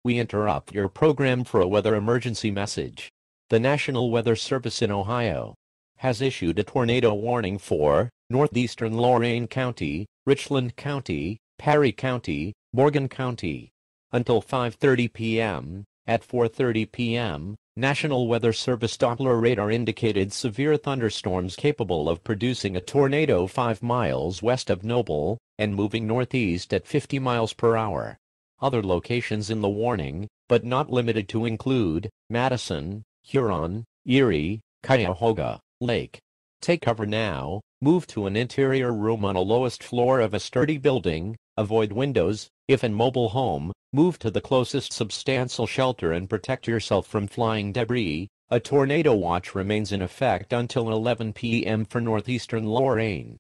We interrupt your program for a weather emergency message. The National Weather Service in Ohio has issued a tornado warning for northeastern Lorain County, Richland County, Perry County, Morgan County. Until 5:30 p.m., at 4:30 p.m., National Weather Service Doppler radar indicated severe thunderstorms capable of producing a tornado 5 miles west of Noble and moving northeast at 50 miles per hour. Other locations in the warning, but not limited to, include Madison, Huron, Erie, Cuyahoga, Lake. Take cover now, move to an interior room on a lowest floor of a sturdy building, avoid windows. If in mobile home, move to the closest substantial shelter and protect yourself from flying debris. A tornado watch remains in effect until 11 p.m. for northeastern Lorain.